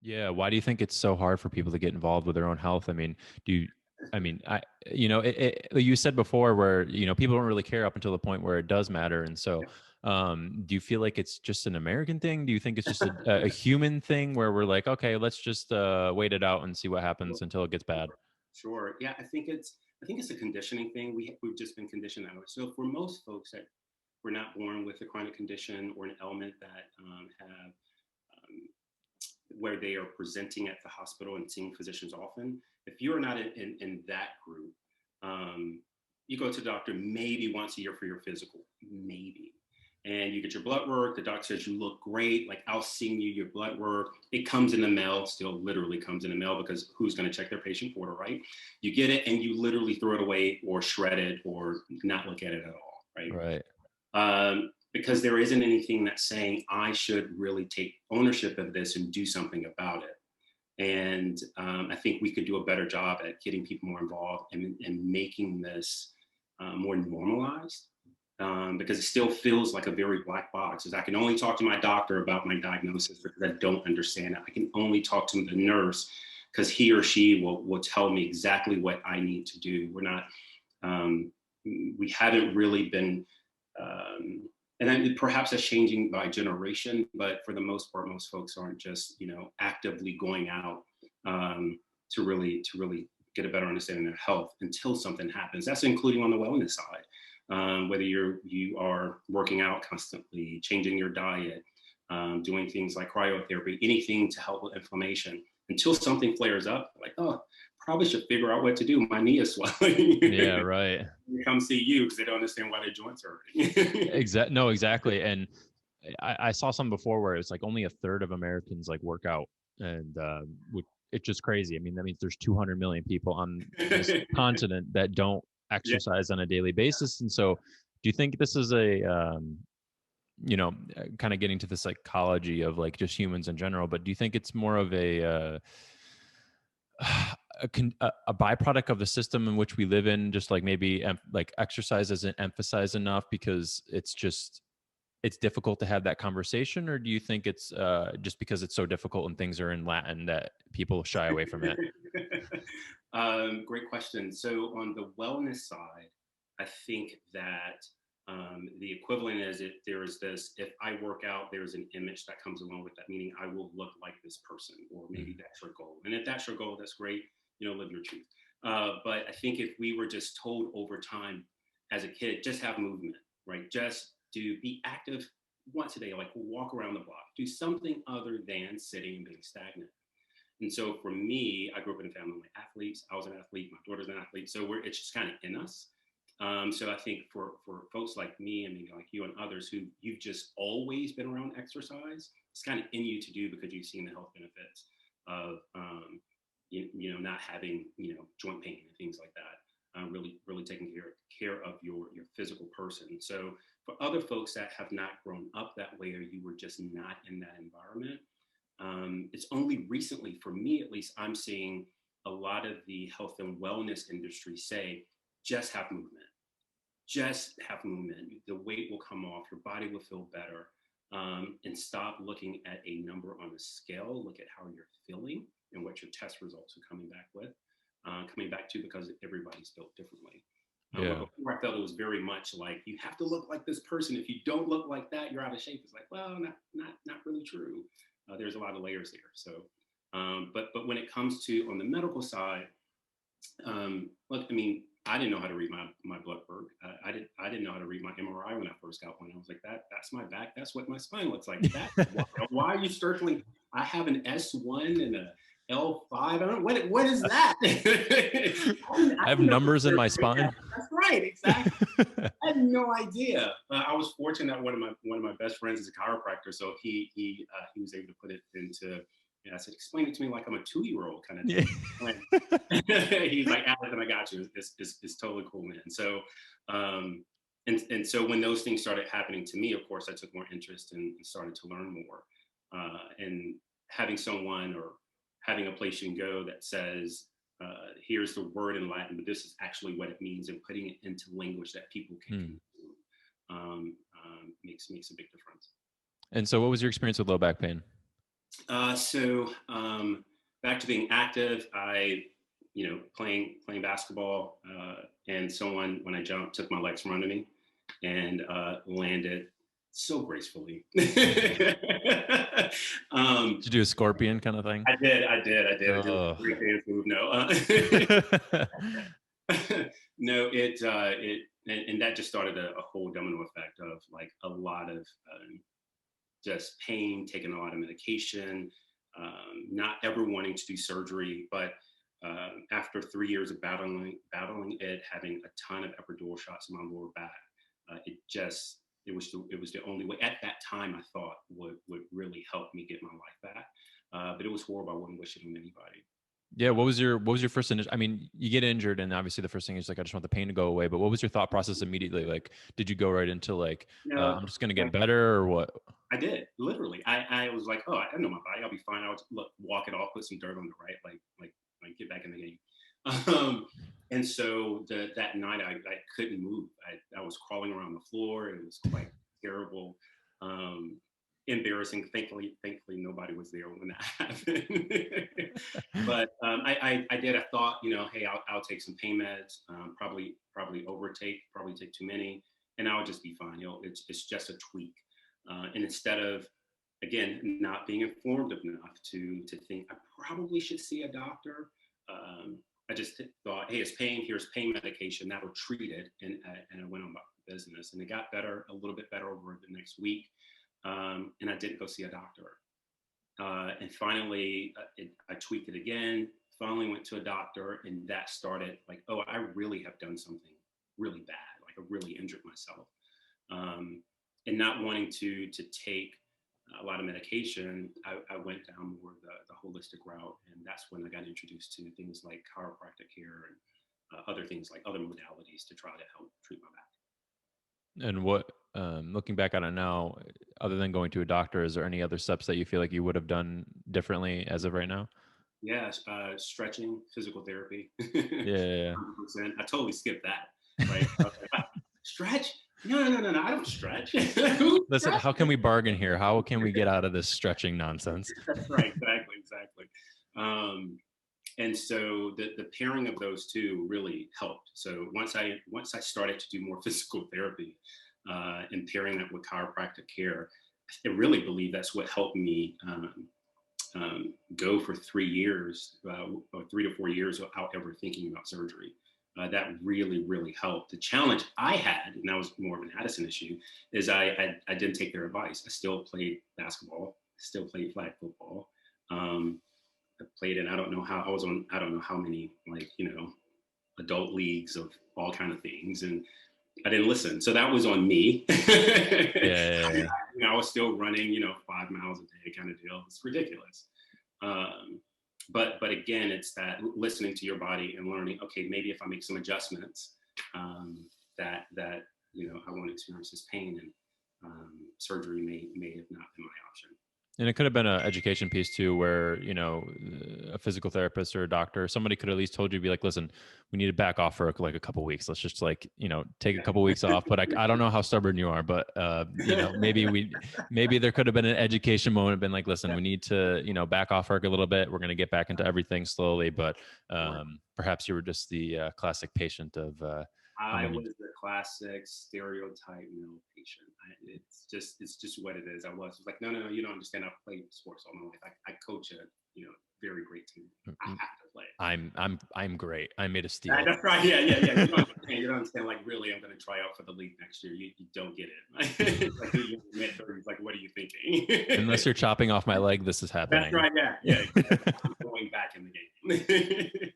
Yeah. Why do you think it's so hard for people to get involved with their own health? I mean, do you, I mean, I, you said before where, people don't really care up until the point where it does matter. And so, do you feel like it's just an American thing? Do you think it's just a human thing where we're like, okay, let's just wait it out and see what happens until it gets bad? Sure. Yeah, I think it's a conditioning thing. We've just been conditioned that way. So for most folks that were not born with a chronic condition or an ailment that have where they are presenting at the hospital and seeing physicians often, if you're not in that group, you go to the doctor maybe once a year for your physical, maybe. And you get your blood work. The doctor says you look great. Like, I'll send you your blood work. It comes in the mail, still literally comes in the mail because who's going to check their patient portal, right? You get it and you literally throw it away or shred it or not look at it at all, right? Right. Because there isn't anything that's saying I should really take ownership of this and do something about it. And I think we could do a better job at getting people more involved and making this more normalized, because it still feels like a very black box. Is I can only talk to my doctor about my diagnosis because I don't understand it. I can only talk to the nurse because he or she will tell me exactly what I need to do. Um, we haven't really been, and then perhaps that's changing by generation, but for the most part, most folks aren't just, actively going out to really get a better understanding of their health until something happens. That's including on the wellness side. Whether you are working out constantly, changing your diet, doing things like cryotherapy, anything to help with inflammation, until something flares up, like, oh, probably should figure out what to do. My knee is swelling. Yeah. Right. They come see you because they don't understand why their joints are hurting. No, exactly. And I saw some before where it's like only a third of Americans like work out, and it's just crazy. I mean, that means there's 200 million people on this continent that don't Yeah. exercise on a daily basis. And so, do you think this is kind of getting to the psychology of like just humans in general? But do you think it's more of a byproduct of the system in which we live in? Just like maybe like exercise isn't emphasized enough because it's difficult to have that conversation, or do you think it's just because it's so difficult and things are in Latin that people shy away from it? Great question. So on the wellness side, I think that the equivalent is if there is this, if I work out, there's an image that comes along with that, meaning I will look like this person, or maybe Mhm. that's your goal. And if that's your goal, that's great, live your truth. But I think if we were just told over time as a kid, just have movement, right? Just to be active once a day, like walk around the block, do something other than sitting and being stagnant. And so for me, I grew up in a family of athletes. I was an athlete. My daughter's an athlete. So it's just kind of in us. So I think for folks like me and maybe like you and others who you've just always been around exercise, it's kind of in you to do because you've seen the health benefits of not having joint pain and things like that. Really taking care of your physical person. So for other folks that have not grown up that way, or you were just not in that environment, it's only recently, for me at least, I'm seeing a lot of the health and wellness industry say, just have movement. Just have movement. The weight will come off, your body will feel better. And stop looking at a number on a scale. Look at how you're feeling and what your test results are coming back to, because everybody's built differently. But Yeah. before I felt it was very much like you have to look like this person. If you don't look like that, you're out of shape. It's like, well, not really true. There's a lot of layers there. So, but when it comes to on the medical side, look, I mean, I didn't know how to read my blood work. I didn't know how to read my MRI when I first got one. I was like, that's my back. That's what my spine looks like. That why are you circling? I have an S1 and a L5. I don't know what is that. I I have didn't know numbers in my spine. that's right, exactly. I had no idea. I was fortunate that one of my best friends is a chiropractor, so he was able to put it into. I said, explain it to me like I'm a 2-year-old kind of Yeah. thing. He's like, Addison, I got you. It's totally cool, man. So, and so when those things started happening to me, of course, I took more interest and started to learn more. And having someone or having a place you can go that says, here's the word in Latin, but this is actually what it means, and putting it into language that people can Hmm. consume makes a big difference. And so, what was your experience with low back pain? Back to being active, playing basketball, and someone when I jumped took my legs from under me and landed so gracefully. um, Did you do a scorpion kind of thing? I did a Oh. great dance move. No, no, and that just started a whole domino effect of like a lot of just pain, taking a lot of medication, not ever wanting to do surgery. But after 3 years of battling it, having a ton of epidural shots in my lower back, it was the only way at that time I thought would really help me get my life back. But it was horrible. I wouldn't wish it on anybody. Yeah. What was your first initial? I mean, you get injured, and obviously the first thing is like, I just want the pain to go away. But what was your thought process immediately? Like, did you go right into like, No, I'm just gonna get like better, or what? I did literally. I was like, oh, I know my body. I'll be fine. I'll just walk it off, put some dirt on the right, like get back in the game. Um, and so that night I couldn't move. I was crawling around the floor. It was quite terrible, um, embarrassing. Thankfully nobody was there when that happened. But I did. I thought, hey, I'll take some pain meds. Probably take too many, and I'll just be fine. It's just a tweak. And instead of, again, not being informed enough to think I probably should see a doctor, I just thought, hey, it's pain. Here's pain medication that'll treat it, and I went on about business, and it got better, a little bit better over the next week, and I didn't go see a doctor. And finally, I tweaked it again. Finally, went to a doctor, and that started like, oh, I really have done something really bad. Like I really injured myself. And not wanting to take a lot of medication, I went down more the holistic route, and that's when I got introduced to things like chiropractic care and other things like other modalities to try to help treat my back. And what, looking back on it now, other than going to a doctor, is there any other steps that you feel like you would have done differently as of right now? Yeah, stretching, physical therapy, Yeah, yeah, yeah. 100%. I totally skipped that. Like, I was like, stretch? No, no, no, no, no. I don't stretch. Who Listen, how can stretches? we bargain here? How can we get out of this stretching nonsense? That's right. Exactly. Um, and so the pairing of those two really helped. So once I started to do more physical therapy and pairing that with chiropractic care, I really believe that's what helped me go for 3 years or 3 to 4 years without ever thinking about surgery. That really helped. The challenge I had, and that was more of an Addison issue, is I didn't take their advice. I still played basketball, still played flag football. Um, I played in, I don't know how many, like, adult leagues of all kind of things, and I didn't listen. So that was on me. Yeah, yeah, I was still running, 5 miles a day kind of deal. It's ridiculous. Um, but again, it's that listening to your body and learning, okay, maybe if I make some adjustments, that I won't experience this pain, and surgery may have not been my option. and it could have been an education piece too, where a physical therapist or a doctor, somebody could at least told you, be like, listen, we need to back off for like a couple weeks. Let's just like take a couple weeks off. But I don't know how stubborn you are, but maybe there could have been an education moment, been like, listen, we need to back off work a little bit. We're going to get back into everything slowly, but perhaps you were just the classic patient of how I many. was the classic stereotype male patient. It's just what it is. I was like, no, you don't understand. I've played sports all my life. I coach a very great team. I have to play. I'm great. I made a steal. That's right. Yeah. You don't understand. Like, really, I'm going to try out for the league next year. You don't get it. Like, you're mid-30s. Like, what are you thinking? Unless you're chopping off my leg, this is That's happening. right. Yeah. Exactly. I'm going back in the game.